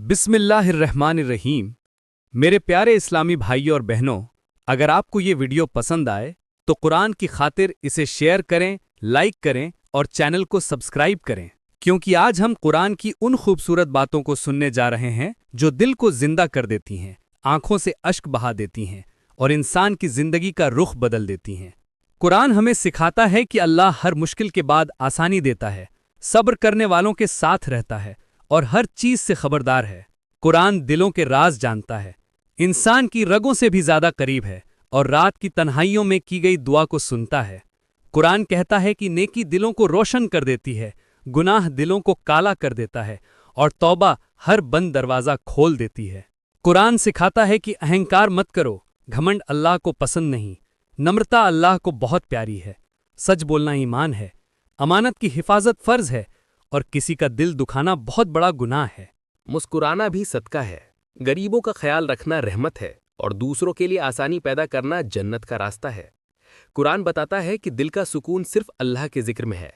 बिस्मिल्लाहिर्रहमानिर्रहीम। मेरे प्यारे इस्लामी भाइयों और बहनों, अगर आपको ये वीडियो पसंद आए तो कुरान की खातिर इसे शेयर करें, लाइक करें और चैनल को सब्सक्राइब करें, क्योंकि आज हम कुरान की उन खूबसूरत बातों को सुनने जा रहे हैं जो दिल को जिंदा कर देती हैं, आंखों से अश्क बहा देती हैं और इंसान की जिंदगी का रुख बदल देती हैं। कुरान हमें सिखाता है कि अल्लाह हर मुश्किल के बाद आसानी देता है, सब्र करने वालों के साथ रहता है और हर चीज से खबरदार है। कुरान दिलों के राज जानता है, इंसान की रगों से भी ज्यादा करीब है और रात की तन्हाइयों में की गई दुआ को सुनता है। कुरान कहता है कि नेकी दिलों को रोशन कर देती है, गुनाह दिलों को काला कर देता है और तौबा हर बंद दरवाजा खोल देती है। कुरान सिखाता है कि अहंकार मत करो, घमंड अल्लाह को पसंद नहीं, नम्रता अल्लाह को बहुत प्यारी है, सच बोलना ईमान है, अमानत की हिफाजत फर्ज है और किसी का दिल दुखाना बहुत बड़ा गुनाह है। मुस्कुराना भी सदका है, गरीबों का ख्याल रखना रहमत है और दूसरों के लिए आसानी पैदा करना जन्नत का रास्ता है। कुरान बताता है कि दिल का सुकून सिर्फ अल्लाह के जिक्र में है।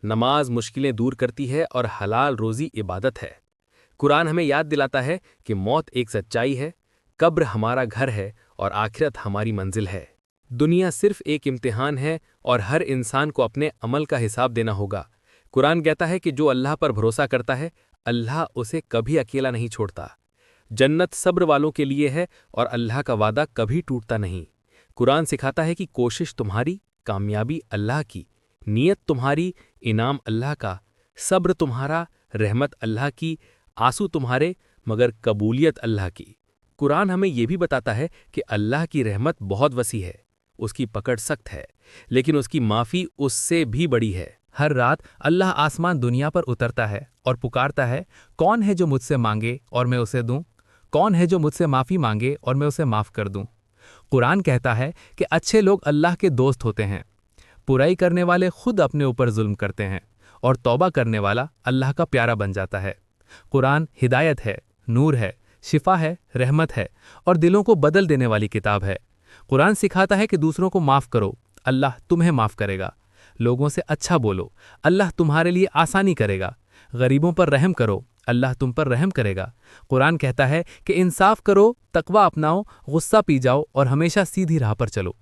नमाज मुश्किलें दूर करती है और हलाल रोज़ी इबादत है। कुरान हमें याद दिलाता है कि मौत एक सच्चाई है, कब्र हमारा घर है और आखिरत हमारी मंजिल है। दुनिया सिर्फ एक इम्तिहान है और हर इंसान को अपने अमल का हिसाब देना होगा। कुरान कहता है कि जो अल्लाह पर भरोसा करता है, अल्लाह उसे कभी अकेला नहीं छोड़ता। जन्नत सब्र वालों के लिए है और अल्लाह का वादा कभी टूटता नहीं। कुरान सिखाता है कि कोशिश तुम्हारी, कामयाबी अल्लाह की, नीयत तुम्हारी, इनाम अल्लाह का, सब्र तुम्हारा, रहमत अल्लाह की, आंसू तुम्हारे, मगर कबूलियत अल्लाह की। कुरान हमें यह भी बताता है कि अल्लाह की रहमत बहुत वसी है, उसकी पकड़ सख्त है, लेकिन उसकी माफ़ी उससे भी बड़ी है। हर रात अल्लाह आसमान दुनिया पर उतरता है और पुकारता है, कौन है जो मुझसे मांगे और मैं उसे दूं? कौन है जो मुझसे माफ़ी मांगे और मैं उसे माफ़ कर दूं? कुरान कहता है कि अच्छे लोग अल्लाह के दोस्त होते हैं। बुराई करने वाले खुद अपने ऊपर जुल्म करते हैं और तौबा करने वाला अल्लाह का प्यारा बन जाता है। कुरान हिदायत है, नूर है, शिफा है, रहमत है और दिलों को बदल देने वाली किताब है। कुरान सिखाता है कि दूसरों को माफ़ करो, अल्लाह तुम्हें माफ़ करेगा। लोगों से अच्छा बोलो, अल्लाह तुम्हारे लिए आसानी करेगा। गरीबों पर रहम करो, अल्लाह तुम पर रहम करेगा। कुरान कहता है कि इंसाफ करो, तकवा अपनाओ, गुस्सा पी जाओ और हमेशा सीधी राह पर चलो।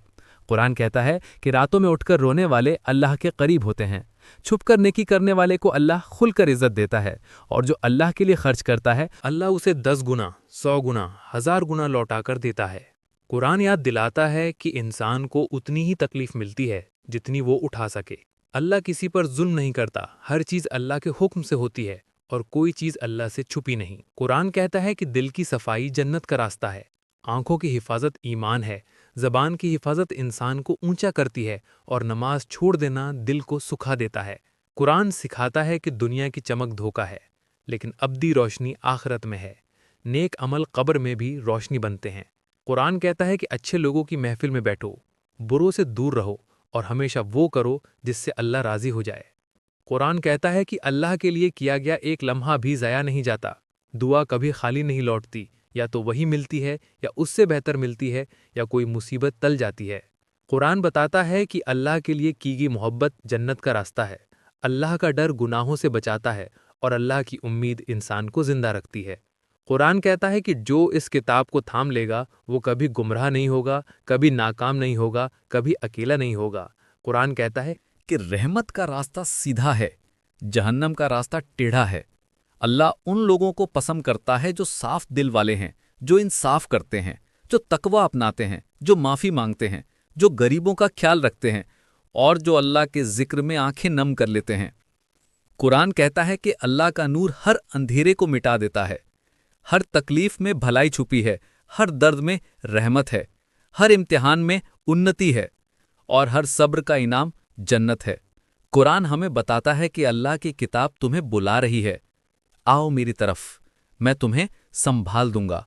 कुरान कहता है कि रातों में उठकर रोने वाले अल्लाह के करीब होते हैं। छुपकर नेकी करने वाले को अल्लाह खुलकर इज्जत देता है और जो अल्लाह के लिए खर्च करता है, अल्लाह उसे 10 गुना, 100 गुना, 1000 गुना लौटा कर देता है। कुरान याद दिलाता है कि इंसान को उतनी ही तकलीफ मिलती है जितनी वो उठा सके। अल्लाह किसी पर जुल्म नहीं करता, हर चीज़ अल्लाह के हुक्म से होती है और कोई चीज़ अल्लाह से छुपी नहीं। कुरान कहता है कि दिल की सफाई जन्नत का रास्ता है, आंखों की हिफाजत ईमान है, ज़बान की हिफाजत इंसान को ऊंचा करती है और नमाज छोड़ देना दिल को सुखा देता है। कुरान सिखाता है कि दुनिया की चमक धोखा है, लेकिन अब्दी रोशनी आखिरत में है। नेक अमल कब्र में भी रोशनी बनते हैं। कुरान कहता है कि अच्छे लोगों की महफिल में बैठो, बुरों से दूर रहो और हमेशा वो करो जिससे अल्लाह राज़ी हो जाए। कुरान कहता है कि अल्लाह के लिए किया गया एक लम्हा भी ज़ाया नहीं जाता। दुआ कभी खाली नहीं लौटती, या तो वही मिलती है या उससे बेहतर मिलती है या कोई मुसीबत टल जाती है। कुरान बताता है कि अल्लाह के लिए की गई मोहब्बत जन्नत का रास्ता है। अल्लाह का डर गुनाहों से बचाता है और अल्लाह की उम्मीद इंसान को जिंदा रखती है। कुरान कहता है कि जो इस किताब को थाम लेगा वो कभी गुमराह नहीं होगा, कभी नाकाम नहीं होगा, कभी अकेला नहीं होगा। कुरान कहता है कि रहमत का रास्ता सीधा है, जहन्नम का रास्ता टेढ़ा है। अल्लाह उन लोगों को पसंद करता है जो साफ दिल वाले हैं, जो इंसाफ करते हैं, जो तकवा अपनाते हैं, जो माफ़ी मांगते हैं, जो गरीबों का ख्याल रखते हैं और जो अल्लाह के जिक्र में आंखें नम कर लेते हैं। कुरान कहता है कि अल्लाह का नूर हर अंधेरे को मिटा देता है। हर तकलीफ में भलाई छुपी है, हर दर्द में रहमत है, हर इम्तिहान में उन्नति है और हर सब्र का इनाम जन्नत है। कुरान हमें बताता है कि अल्लाह की किताब तुम्हें बुला रही है, आओ मेरी तरफ, मैं तुम्हें संभाल दूंगा।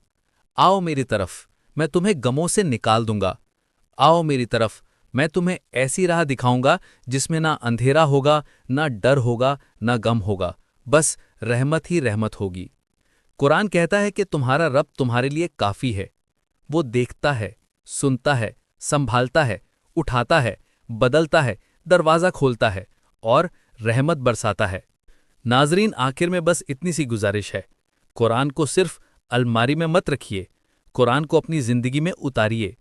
आओ मेरी तरफ, मैं तुम्हें गमों से निकाल दूंगा। आओ मेरी तरफ, मैं तुम्हें ऐसी राह दिखाऊंगा जिसमें ना अंधेरा होगा, ना डर होगा, ना गम होगा, बस रहमत ही रहमत होगी। कुरान कहता है कि तुम्हारा रब तुम्हारे लिए काफ़ी है। वो देखता है, सुनता है, संभालता है, उठाता है, बदलता है, दरवाज़ा खोलता है और रहमत बरसाता है। नाजरीन, आखिर में बस इतनी सी गुजारिश है, قرآن کو صرف الماری میں مت رکھیے، قرآن کو اپنی زندگی میں اتاریے،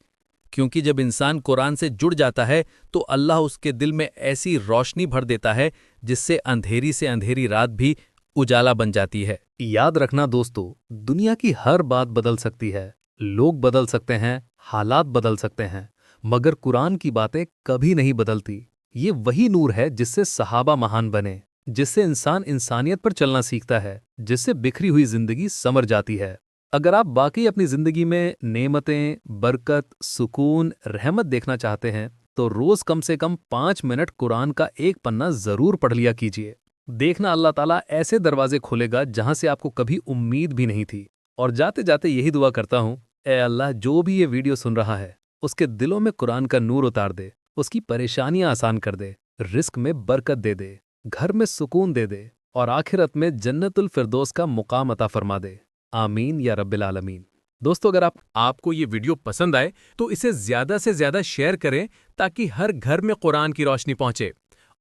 کیونکہ جب انسان قرآن سے جڑ جاتا ہے تو اللہ اس کے دل میں ایسی روشنی بھر دیتا ہے جس سے اندھیری رات بھی اجالا بن جاتی ہے۔ یاد رکھنا دوستو، دنیا کی ہر بات بدل سکتی ہے، لوگ بدل سکتے ہیں، حالات بدل سکتے ہیں، مگر قرآن کی باتیں کبھی نہیں بدلتی۔ یہ وہی نور ہے جس سے صحابہ مہان بنے، جس سے انسان انسانیت پر چلنا سیکھتا ہے، جس سے بکھری ہوئی زندگی سنور جاتی ہے۔ اگر آپ واقعی اپنی زندگی میں نعمتیں، برکت، سکون، رحمت دیکھنا چاہتے ہیں تو روز کم سے کم 5 منٹ قرآن کا ایک پنہ ضرور پڑھ لیا کیجیے۔ دیکھنا اللہ تعالیٰ ایسے دروازے کھولے گا جہاں سے آپ کو کبھی امید بھی نہیں تھی۔ اور جاتے جاتے یہی دعا کرتا ہوں، اے اللہ جو بھی یہ ویڈیو سن رہا ہے اس کے دلوں میں قرآن کا نور اتار دے، اس کی پریشانیاں آسان کر دے، رزق میں برکت دے دے، گھر میں سکون دے دے اور آخرت میں جنت الفردوس کا مقام عطا فرما دے، آمین یا رب العالمین۔ دوستو، اگر آپ کو یہ ویڈیو پسند آئے تو اسے زیادہ سے زیادہ شیئر کریں تاکہ ہر گھر میں قرآن کی روشنی پہنچے۔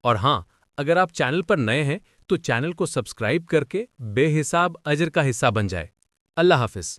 اور ہاں، اگر آپ چینل پر نئے ہیں تو چینل کو سبسکرائب کر کے بے حساب اجر کا حصہ بن جائے۔ اللہ حافظ۔